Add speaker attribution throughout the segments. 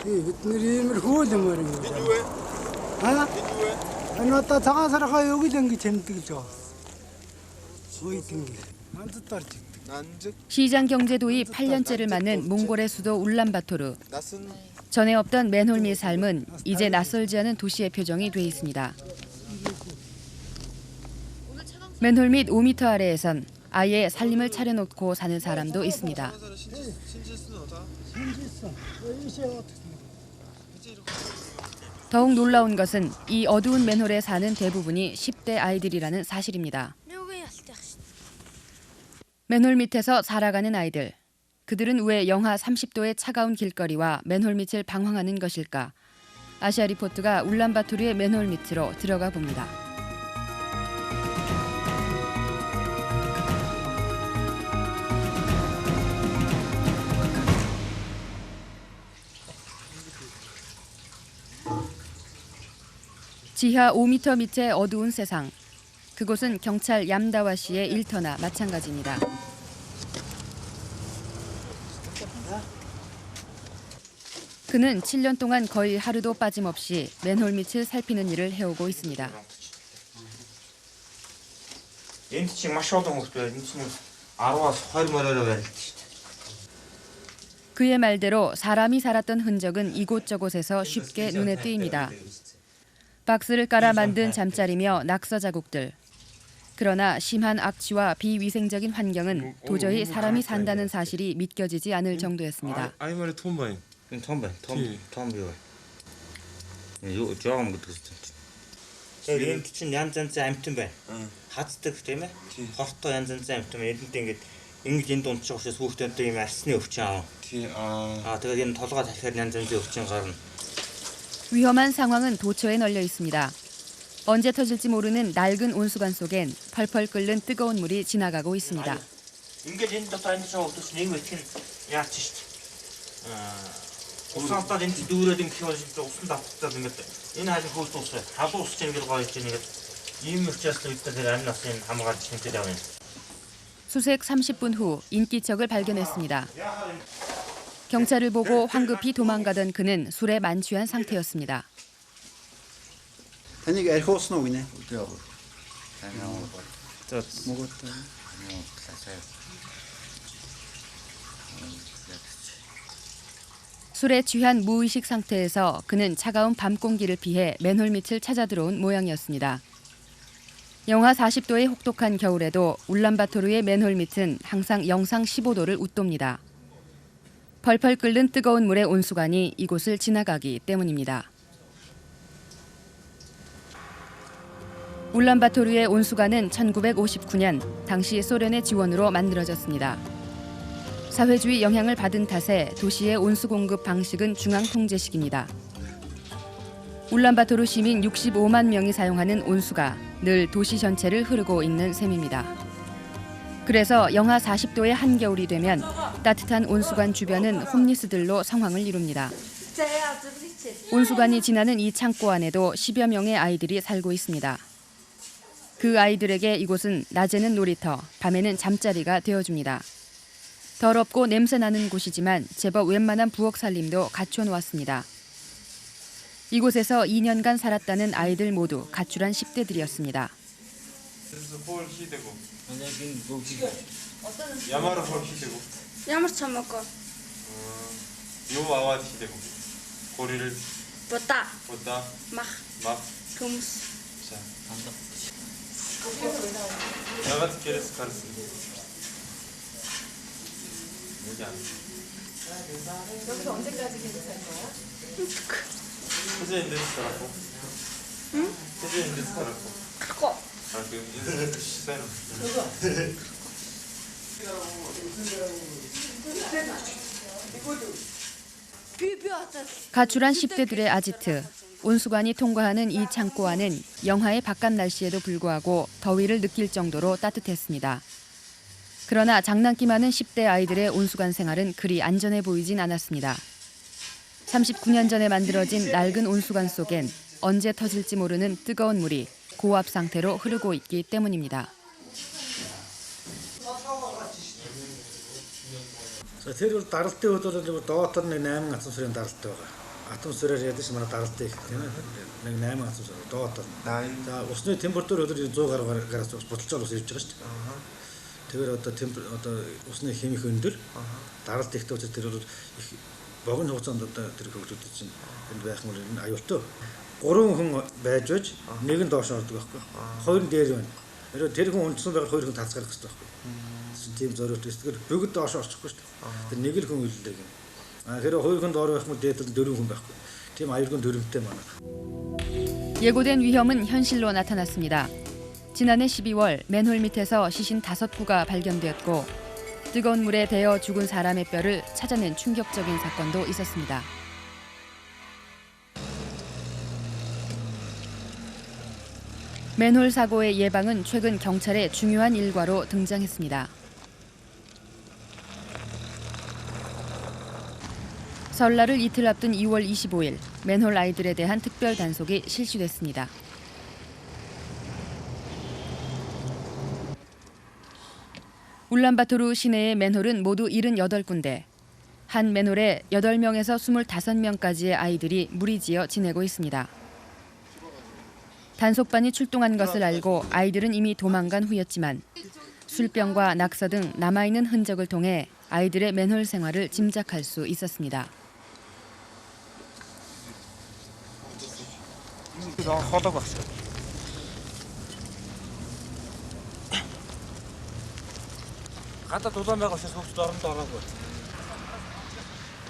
Speaker 1: бидний иймэр хөөдөмөр юм байна. Энэ цагаасараа 여기 댕기 재밌게 줘. 거의 댕기. 만두떨지.
Speaker 2: 시장 경제 도입 8년째를 맞는 몽골의 수도 울란바토르. 전에 없던 맨홀 및 삶은 이제 낯설지 않은 도시의 표정이 돼 있습니다. 맨홀 밑 5m 아래에선 아예 살림을 차려놓고 사는 사람도 있습니다. 더욱 놀라운 것은 이 어두운 맨홀에 사는 대부분이 10대 아이들이라는 사실입니다. 맨홀 밑에서 살아가는 아이들. 그들은 왜 영하 30도의 차가운 길거리와 맨홀 밑을 방황하는 것일까? 아시아 리포트가 울란바토르의 맨홀 밑으로 들어가 봅니다. 지하 5m 밑의 어두운 세상. 그곳은 경찰 얌다와시의 일터나 마찬가지입니다. 그는 7년 동안 거의 하루도 빠짐없이 맨홀 밑을 살피는 일을 해오고 있습니다. 그의 말대로 사람이 살았던 흔적은 이곳저곳에서 쉽게 눈에 띄입니다. 박스를 깔아 만든 잠자리며 낙서 자국들. 그러나 심한 악취와 비위생적인 환경은 도저히 사람이 산다는 사실이 믿겨지지 않을 정도였습니다. 위험한 상황은 도처에 널려 있습니다. 언제 터질지 모르는 낡은 온수관 속엔 펄펄 끓는 뜨거운 물이 지나가고 있습니다. 수색 30분 후 인기척을 발견했습니다. 경찰을 보고 황급히 도망가던 그는 술에 만취한 상태였습니다. 술에 취한 무의식 상태에서 그는 차가운 밤 공기를 피해 맨홀 밑을 찾아 들어온 모양이었습니다. 영하 40도의 혹독한 겨울에도 울란바토르의 맨홀 밑은 항상 영상 15도를 웃돕니다. 펄펄 끓는 뜨거운 물의 온수관이 이곳을 지나가기 때문입니다. 울란바토르의 온수관은 1959년 당시 소련의 지원으로 만들어졌습니다. 사회주의 영향을 받은 탓에 도시의 온수 공급 방식은 중앙통제식입니다. 울란바토르 시민 65만 명이 사용하는 온수가 늘 도시 전체를 흐르고 있는 셈입니다. 그래서 영하 40도의 한겨울이 되면 따뜻한 온수관 주변은 홈리스들로 성황을 이룹니다. 온수관이 지나는 이 창고 안에도 10여 명의 아이들이 살고 있습니다. 그 아이들에게 이곳은 낮에는 놀이터, 밤에는 잠자리가 되어줍니다. 더럽고 냄새나는 곳이지만 제법 웬만한 부엌 살림도 갖춰놓았습니다. 이곳에서 2년간 살았다는 아이들 모두 가출한 10대들이었습니다.
Speaker 3: 여기서 언제까지 계속 살 거야?
Speaker 4: 세제인데 살았고. 응? 세제인데 살았고.
Speaker 3: 그거.
Speaker 4: 아, 그 시세는.
Speaker 2: 가출한 10대들의 아지트. 온수관이 통과하는 이 창고 안은 영하의 바깥 날씨에도 불구하고 더위를 느낄 정도로 따뜻했습니다. 그러나 장난기 많은 10대 아이들의 온수관 생활은 그리 안전해 보이진 않았습니다. 39년 전에 만들어진 낡은 온수관 속엔 언제 터질지 모르는 뜨거운 물이 고압 상태로 흐르고 있기 때문입니다.
Speaker 1: Тэр бол даралт өдөр л доотор 8 ганцхан сүрийн даралт байгаа.
Speaker 5: атмосфераар ядаж манай даралтай их тийм ээ. Нэг 8 атмосфер доод. За усны температур өдөр 100 градус бодолж байгаа ус ирж байгаа шүү дээ. Тэгэхээр одоо усны химих өндөр даралт ихтэй учраас тэр их богино хугацаанд одоо тэр хөвгөлүүд чинь энд байх юм бол аюултай. 3 хүн байж нэг нь доош ордог байхгүй. 2 нь дээр байна. Тэр хүн унтсан байгаад 2 хүн тацгарах хэрэгтэй байхгүй. Тийм зориулт эсвэл бүгд доош орчихгүй шүү дээ. Тэр нэг л хүн үлдээ гэнэ. Тэгэхээр 2 хүн доор байх юм дээд нь 4 хүн байхгүй. Тийм аюулгүй дүрмтэй манай.
Speaker 2: 예고된 위험은 현실로 나타났습니다. 지난해 12월 맨홀 밑에서 시신 5구가 발견되었고 뜨거운 물에 데어 죽은 사람의 뼈를 찾아낸 충격적인 사건도 있었습니다. 맨홀 사고의 예방은 최근 경찰의 중요한 일과로 등장했습니다. 설날을 이틀 앞둔 2월 25일 맨홀 아이들에 대한 특별 단속이 실시됐습니다. 울란바토르 시내의 맨홀은 모두 78군데, 한 맨홀에 8명에서 25명까지의 아이들이 무리지어 지내고 있습니다. 단속반이 출동한 것을 알고 아이들은 이미 도망간 후였지만 술병과 낙서 등 남아있는 흔적을 통해 아이들의 맨홀 생활을 짐작할 수 있었습니다.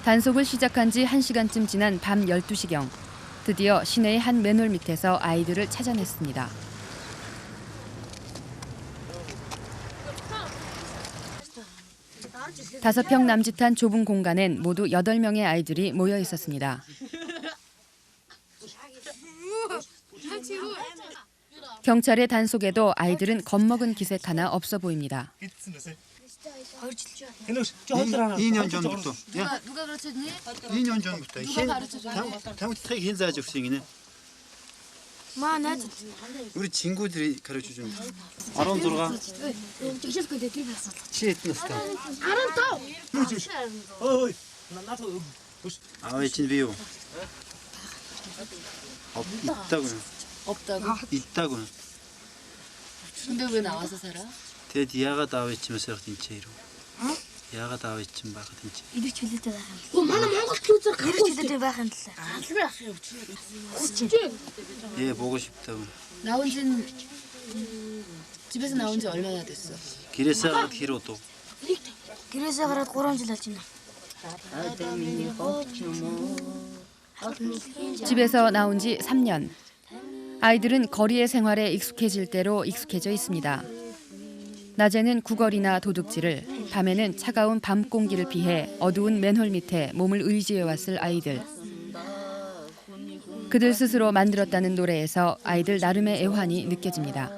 Speaker 2: 단속을 시작한 지 1시간쯤 지난 밤 12시경 드디어 시내의 한 맨홀 밑에서 아이들을 찾아냈습니다. 다섯 평 남짓한 좁은 공간엔 모두 8명의 아이들이 모여 있었습니다. 경찰의 단속에도 아이들은 겁먹은 기색 하나 없어 보입니다.
Speaker 6: 2년 전부터.
Speaker 3: 누가 가르쳤니?
Speaker 6: 2년 전부터.
Speaker 3: 누가 가르쳐줘?
Speaker 6: 당부터 흰자지 학생이네. 우리 친구들이 가르쳐 준. 아론 들어가. 치했는스타. 아, 진비요. 있다고요.
Speaker 3: 없다고.
Speaker 6: 있다고요.
Speaker 3: 근데 왜 나와서 살아?
Speaker 6: 대 디아가 다웨치면 세르틴 체이로. 야가 다웨친 바가틴 체.
Speaker 7: Идэх чөлөөтэй байх юм. Манай Монгол kültүр гарах чөлөөтэй байх юм лээ.
Speaker 6: 예, 보고 싶다고.
Speaker 3: 나온 지는 집에서 나온 지 얼마나 됐어?
Speaker 6: 길에서 가다 길어도.
Speaker 7: Гэрээсээ гараад 3 жил болж байна.
Speaker 2: 집에서 나온 지 3년. 아이들은 거리의 생활에 익숙해질 대로 익숙해져 있습니다. 낮에는 구걸이나 도둑질을, 밤에는 차가운 밤 공기를 피해 어두운 맨홀 밑에 몸을 의지해왔을 아이들. 그들 스스로 만들었다는 노래에서 아이들 나름의 애환이 느껴집니다.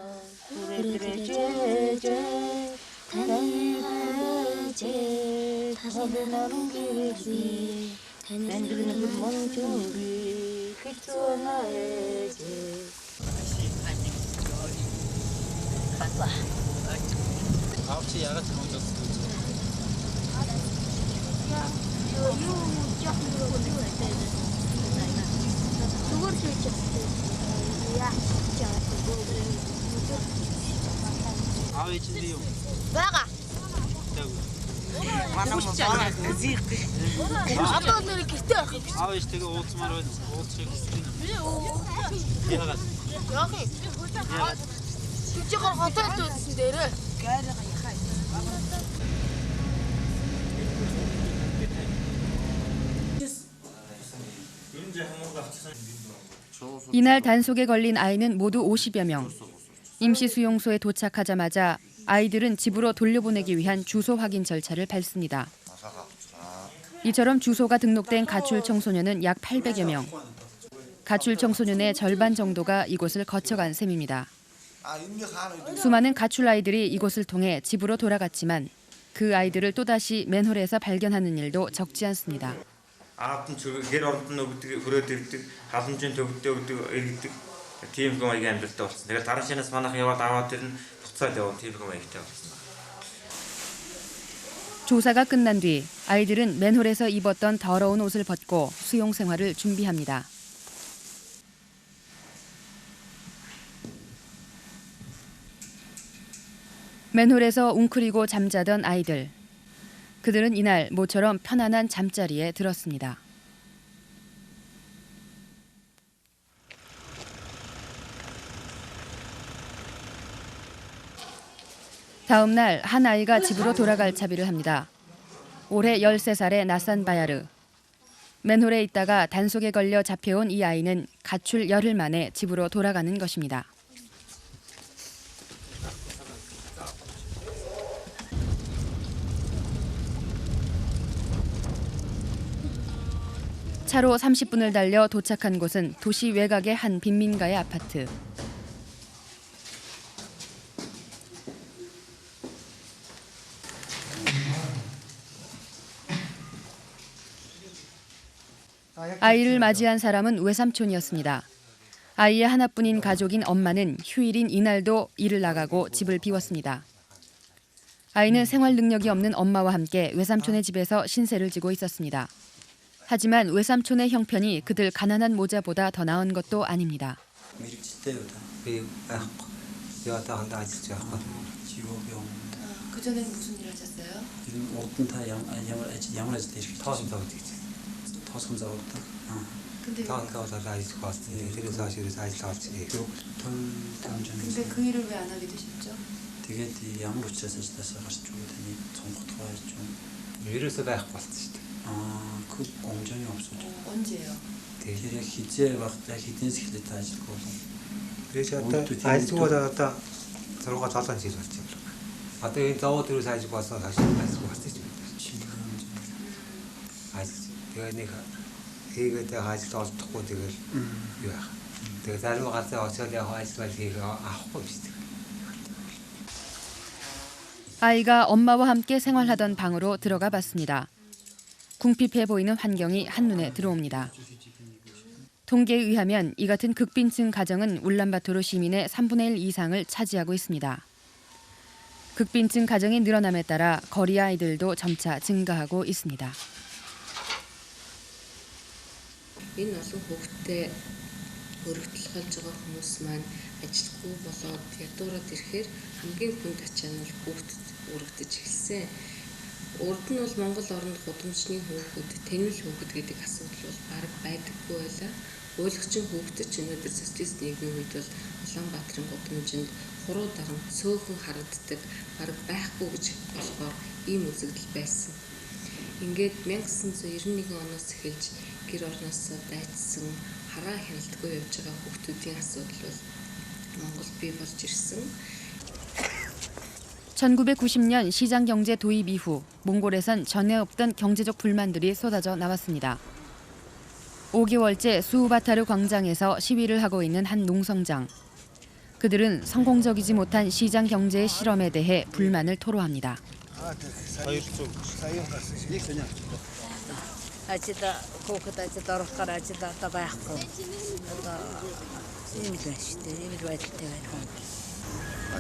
Speaker 6: 아홉시 야가 들어오셨어. 아왜 진디요?
Speaker 7: Бага. Одоо нэр гэртээ байх юм.
Speaker 6: 아왜 이렇게 오츠마로 오츠게 야가. 야가.
Speaker 7: Чичгээр хотод үзсэн дээрээ.
Speaker 2: 이날 단속에 걸린 아이는 모두 50여 명. 임시 수용소에 도착하자마자 아이들은 집으로 돌려보내기 위한 주소 확인 절차를 밟습니다. 이처럼 주소가 등록된 가출 청소년은 약 800여 명. 가출 청소년의 절반 정도가 이곳을 거쳐간 셈입니다. 수많은 가출 아이들이 이곳을 통해 집으로 돌아갔지만 그 아이들을 또다시 맨홀에서 발견하는 일도 적지 않습니다.
Speaker 8: 아무튼 гэр оронд нь өгдөг хүрээд ирдэг халамжийн төвдөө өгдөг иргэдэг тийм хүн аяг амьдралтай болсон. Тэгэхээр дараа шинээс манайх яваад аваад ирнэ буцаад явна тийм хүн аягтай болсон.
Speaker 2: 조사가 끝난 뒤 아이들은 맨홀에서 입었던 더러운 옷을 벗고 수용 생활을 준비합니다. 맨홀에서 웅크리고 잠자던 아이들. 그들은 이날 모처럼 편안한 잠자리에 들었습니다. 다음 날 한 아이가 집으로 돌아갈 차비를 합니다. 올해 13살의 나산 바야르. 맨홀에 있다가 단속에 걸려 잡혀온 이 아이는 가출 열흘 만에 집으로 돌아가는 것입니다. 차로 30분을 달려 도착한 곳은 도시 외곽의 한 빈민가의 아파트. 아이를 맞이한 사람은 외삼촌이었습니다. 아이의 하나뿐인 가족인 엄마는 휴일인 이날도 일을 나가고 집을 비웠습니다. 아이는 생활 능력이 없는 엄마와 함께 외삼촌의 집에서 신세를 지고 있었습니다. 하지만 외삼촌의 형편이 그들 가난한 모자보다 더 나은 것도 아닙니다.
Speaker 3: 그전에는 무슨 일 하셨어요? 근데 그 일을 왜 안 하게 되셨죠?
Speaker 9: 그 공정이 없었죠.
Speaker 3: 언제요?
Speaker 9: 대신에 기재 막 기대서 기대다 하시고.
Speaker 10: 그래서 아이스보다 들어가 자산 지었지. 아때 저어들을 사지고 와서 다시 아이스고 왔지. 아이스 내가 이거 때 아이스 더 듣고 되게 야. 내가 자료 가서 어쩌려 아이스 말이가 하고 있어.
Speaker 2: 아이가 엄마와 함께 생활하던 방으로 들어가 봤습니다. 궁핍해 보이는 환경이 한눈에 들어옵니다. 통계에 의하면 이 같은 극빈층 가정은 울란바토르 시민의 3분의 1 이상을 차지하고 있습니다. 극빈층 가정이 늘어남에 따라 거리 아이들도 점차 증가하고 있습니다.
Speaker 11: Энэ олон хүүхдтэй өргөдөл болж байгаа хүмүүс маань ажилгүй болоод ядуураад ирэхээр хамгийн хүнд ачаа нь хүүхдэд өргөдөж эхэлсэн. Урд нь бол Монгол оронд гудамжны хүүхэд, тэнэл хүүхэд гэдэг асуудал бол бараг байдаггүй байлаа. Уйлгчин хүүхдэд ч өнөөдөр социалист нийгмийн үед бол Улаанбаатарын гудамжинд хуруу даган цөөхөн харагддаг, бараг байхгүй гэж болохоор ийм үзэгдэл байсан. Ингээд 1991 оноос эхэлж гэр орноосоо дайцсан, хараа хяналтгүй явж байгаа хүүхдүүдийн асуудал бол Монгол бий болж ирсэн.
Speaker 2: 1990년 시장경제 도입 이후 몽골에선 전에 없던 경제적 불만들이 쏟아져 나왔습니다. 5개월째 수우바타르 광장에서 시위를 하고 있는 한 농성장. 그들은 성공적이지 못한 시장 경제의 실험에 대해 불만을 토로합니다.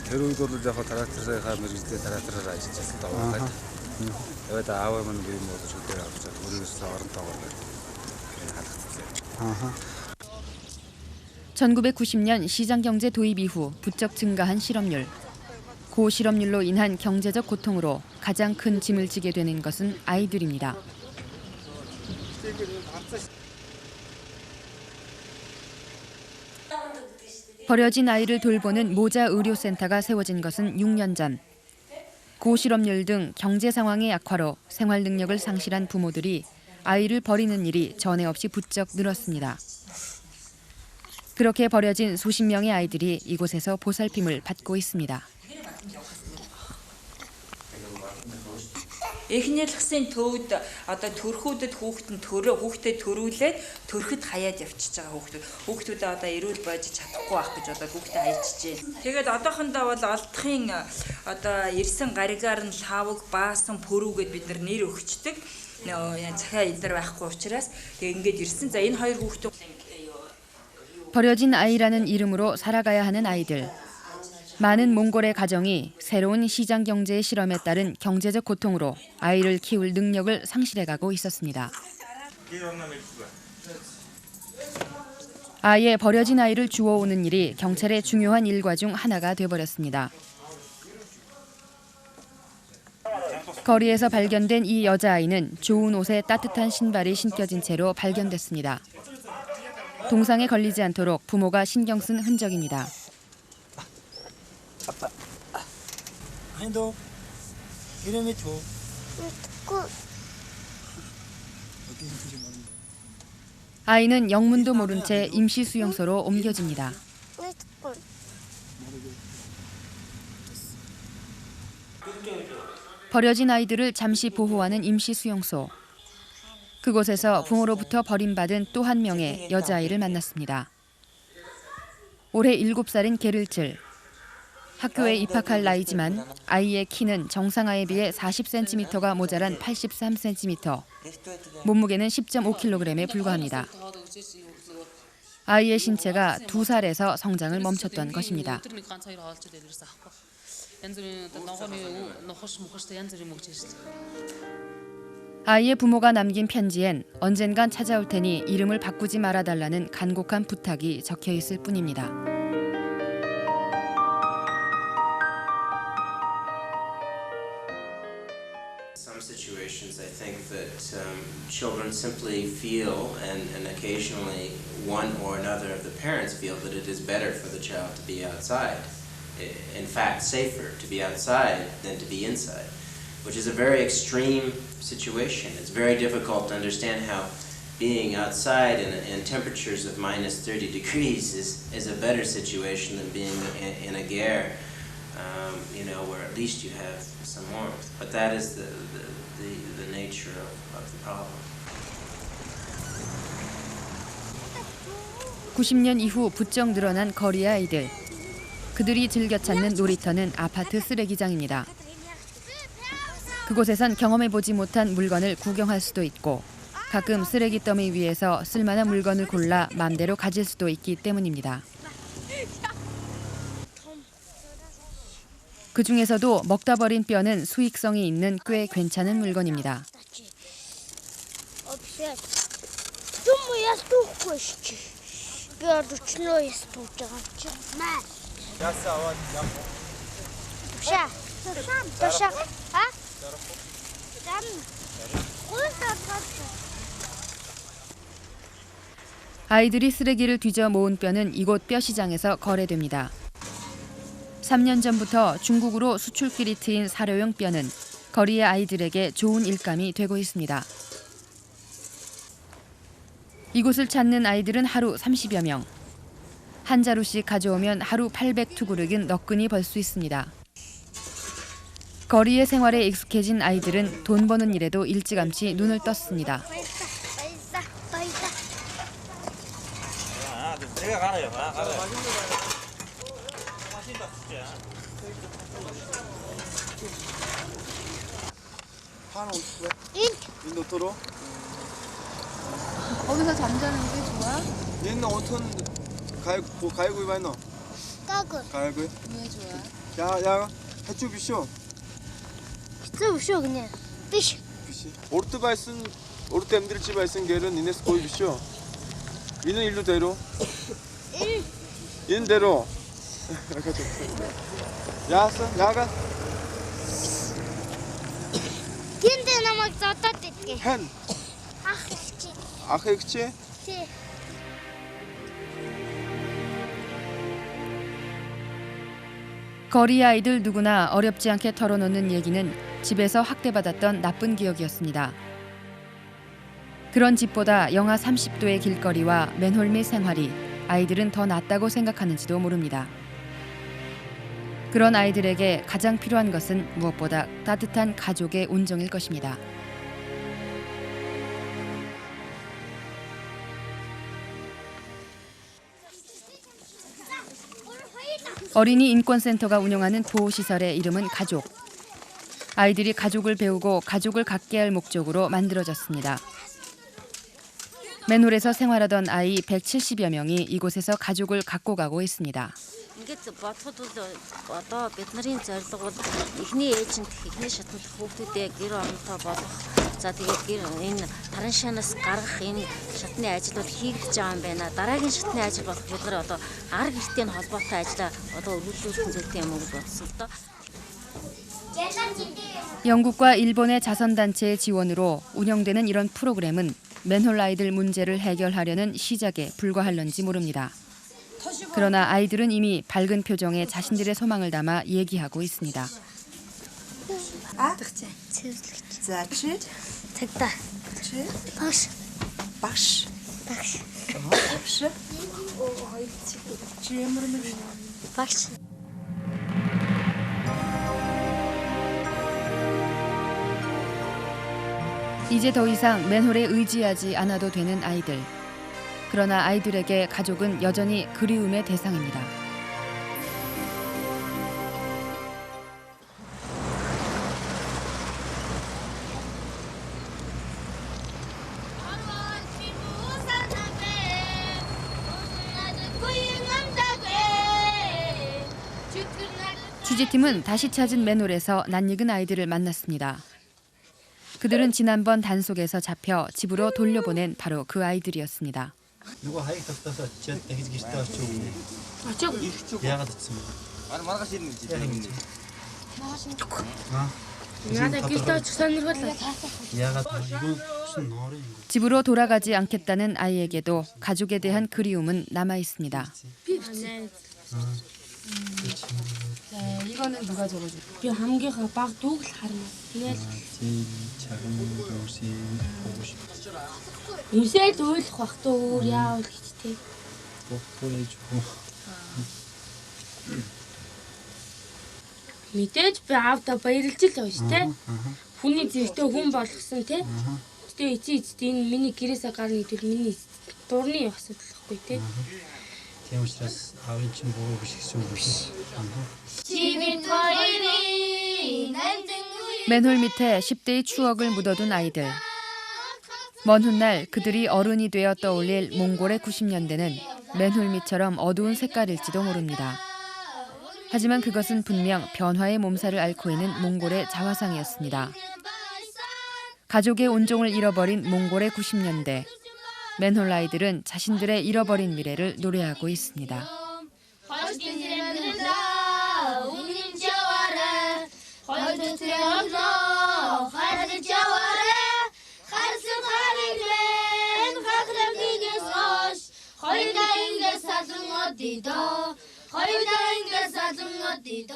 Speaker 10: тэр үед бол яг тракторынхаа мэрэгжлээ трактороор ажиллаж байгаа. Тэгээд аав маань би юм болж үдээр авч өөрөөсөө оронтойгоор халагдсан.
Speaker 2: 1990년 시장경제 도입 이후 부쩍 증가한 실업률. 고실업률로 인한 경제적 고통으로 가장 큰 짐을 지게 되는 것은 아이들입니다. 버려진 아이를 돌보는 모자 의료센터가 세워진 것은 6년 전. 고실업률 등 경제 상황의 악화로 생활 능력을 상실한 부모들이 아이를 버리는 일이 전에 없이 부쩍 늘었습니다. 그렇게 버려진 수십 명의 아이들이 이곳에서 보살핌을 받고 있습니다.
Speaker 12: Эхний лагсын төвд одоо төрхүүдэд хүүхдэд төрүүлээд төрөхөд хаяад явчихж байгаа хүүхдүүд одоо эрүүл байж чадахгүй байх гэж одоо хүүхдээ хайчжээ. Тэгээд одоохондоо бол олдохын одоо ирсэн гаригаар нь лавг, баасан, пөрүүгээд бид нар нэр өгчдөг. Захиа илэр байхгүй учраас ингээд ирсэн. За энэ хоёр хүүхдүүд
Speaker 2: 버려진 아이라는 이름으로 살아가야 하는 아이들. 많은 몽골의 가정이 새로운 시장 경제의 실험에 따른 경제적 고통으로 아이를 키울 능력을 상실해가고 있었습니다. 아예 버려진 아이를 주워오는 일이 경찰의 중요한 일과 중 하나가 돼버렸습니다. 거리에서 발견된 이 여자아이는 좋은 옷에 따뜻한 신발이 신겨진 채로 발견됐습니다. 동상에 걸리지 않도록 부모가 신경 쓴 흔적입니다.
Speaker 1: 아빠. 아니도 이름이 줘.
Speaker 2: 아이는 영문도 모른 채 임시 수용소로 옮겨집니다. 버려진 아이들을 잠시 보호하는 임시 수용소. 그곳에서 부모로부터 버림받은 또 한 명의 여자아이를 만났습니다. 올해 7살인 게를칠. 학교에 입학할 나이지만 아이의 키는 정상아이에 비해 40cm가 모자란 83cm, 몸무게는 10.5kg에 불과합니다. 아이의 신체가 2살에서 성장을 멈췄던 것입니다. 아이의 부모가 남긴 편지엔 언젠간 찾아올 테니 이름을 바꾸지 말아달라는 간곡한 부탁이 적혀 있을 뿐입니다.
Speaker 13: Some situations, I think that children simply feel, and occasionally one or another of the parents feel, that it is better for the child to be outside. In fact, safer to be outside than to be inside, which is a very extreme situation. It's very difficult to understand how being outside in temperatures of minus 30 degrees is a better situation than being in a ger, where at least you have some warmth. But that is the nature of the problem.
Speaker 2: 90년 이후 부쩍 늘어난 거리의 아이들. 그들이 즐겨 찾는 놀이터는 아파트 쓰레기장입니다. 그곳에선 경험해보지 못한 물건을 구경할 수도 있고 가끔 쓰레기 더미 위에서 쓸만한 물건을 골라 마음대로 가질 수도 있기 때문입니다. 그중에서도 먹다 버린 뼈는 수익성이 있는 꽤 괜찮은 물건입니다. 아이들이 쓰레기를 뒤져 모은 뼈는 이곳 뼈시장에서 거래됩니다. 3년 전부터 중국으로 수출길이 트인 사료용 뼈는 거리의 아이들에게 좋은 일감이 되고 있습니다. 이곳을 찾는 아이들은 하루 30여 명. 한 자루씩 가져오면 하루 800투구르긴 너끈히 벌 수 있습니다. 거리의 생활에 익숙해진 아이들은 돈 버는 일에도 일찌감치 눈을 떴습니다.
Speaker 3: 거기서 잠자는 게 좋아?
Speaker 14: 얘는 어떤 가이구 이바이노? 가이구.
Speaker 3: 왜 좋아?
Speaker 14: 야, 해주 비쇼.
Speaker 7: 비쇼 그냥. 비시.
Speaker 14: 오르트바이슨 오르트 엠들치바이슨 게는 이네스 거의 비쇼. 이는 일로 대로. 이는 대로. 야가.
Speaker 7: 근데 나막 쐈다뜻게.
Speaker 14: 한. 아크치.
Speaker 7: 네.
Speaker 2: 거리 아이들 누구나 어렵지 않게 털어놓는 얘기는 집에서 학대받았던 나쁜 기억이었습니다. 그런 집보다 영하 30도의 길거리와 맨홀 및 생활이 아이들은 더 낫다고 생각하는지도 모릅니다. 그런 아이들에게 가장 필요한 것은 무엇보다 따뜻한 가족의 온정일 것입니다. 어린이 인권센터가 운영하는 보호시설의 이름은 가족. 아이들이 가족을 배우고 가족을 갖게 할 목적으로 만들어졌습니다. 맨홀에서 생활하던 아이 170여 명이 이곳에서 가족을 갖고 가고 있습니다.
Speaker 11: ингээд
Speaker 15: бодоход бол одоо бидний зорилго бол эхний ээжинд эхний шатнд хүүхдүүдээ гэр оронтой болгох. За тэгээд энэ таран шанаас гаргах энэ шатны ажил бол хийгдэж байгаа юм байна. Дараагийн шатны ажил болох бид нар одоо ар гэртийн холбоотой ажлаа одоо өргөжлүүлэх зүйтэй юм уу гэж бодсон л доо.
Speaker 2: 영국과 일본의 자선단체의 지원으로 운영되는 이런 프로그램은 맨홀 아이들 문제를 해결하려는 시작에 불과할런지 모릅니다. 그러나 아이들은 이미 밝은 표정에 자신들의 소망을 담아 얘기하고 있습니다. 이제 더 이상 맨홀에 의지하지 않아도 되는 아이들. 그러나 아이들에게 가족은 여전히 그리움의 대상입니다. 취재팀은 다시 찾은 맨홀에서 낯익은 아이들을 만났습니다. 그들은 지난번 단속에서 잡혀 집으로 돌려보낸 바로 그 아이들이었습니다.
Speaker 1: 누가 하이크 떴어서 저 대기 기스터 주고.
Speaker 3: 아, 저거.
Speaker 1: 야가 됐습니다.
Speaker 14: 마가 싫은 거지.
Speaker 3: 나도 기스터 주선으로
Speaker 1: 야가 이거 무슨 노래?
Speaker 2: 집으로 돌아가지 않겠다는 아이에게도 가족에 대한 그리움은 남아 있습니다.
Speaker 3: 이거는 누가 적어줘? 비 함께가 막 독을 하는.
Speaker 9: 제일 작은 동생 보고 싶어.
Speaker 3: 요새 도울 확도 우리야 우리
Speaker 9: 뽀뽀해주고.
Speaker 3: мэдээж би аавда баярлж л байна шүү дээ. Хүний зэрэгтэй хүн болгосон те. Тэгээ эцээ энэ миний гэрээсээ гарна гэдэг миний дурны асуудал байхгүй те.
Speaker 9: Тийм учраас аавын чинь 보고 싶습니다.
Speaker 2: 맨홀 밑에 10대의 추억을 묻어둔 아이들. 먼 훗날 그들이 어른이 되어 떠올릴 몽골의 90년대는 맨홀 밑처럼 어두운 색깔일지도 모릅니다. 하지만 그것은 분명 변화의 몸살을 앓고 있는 몽골의 자화상이었습니다. 가족의 온종을 잃어버린 몽골의 90년대. 맨홀 아이들은 자신들의 잃어버린 미래를 노래하고 있습니다.
Speaker 7: Хоёрдаа ингэ садан одидо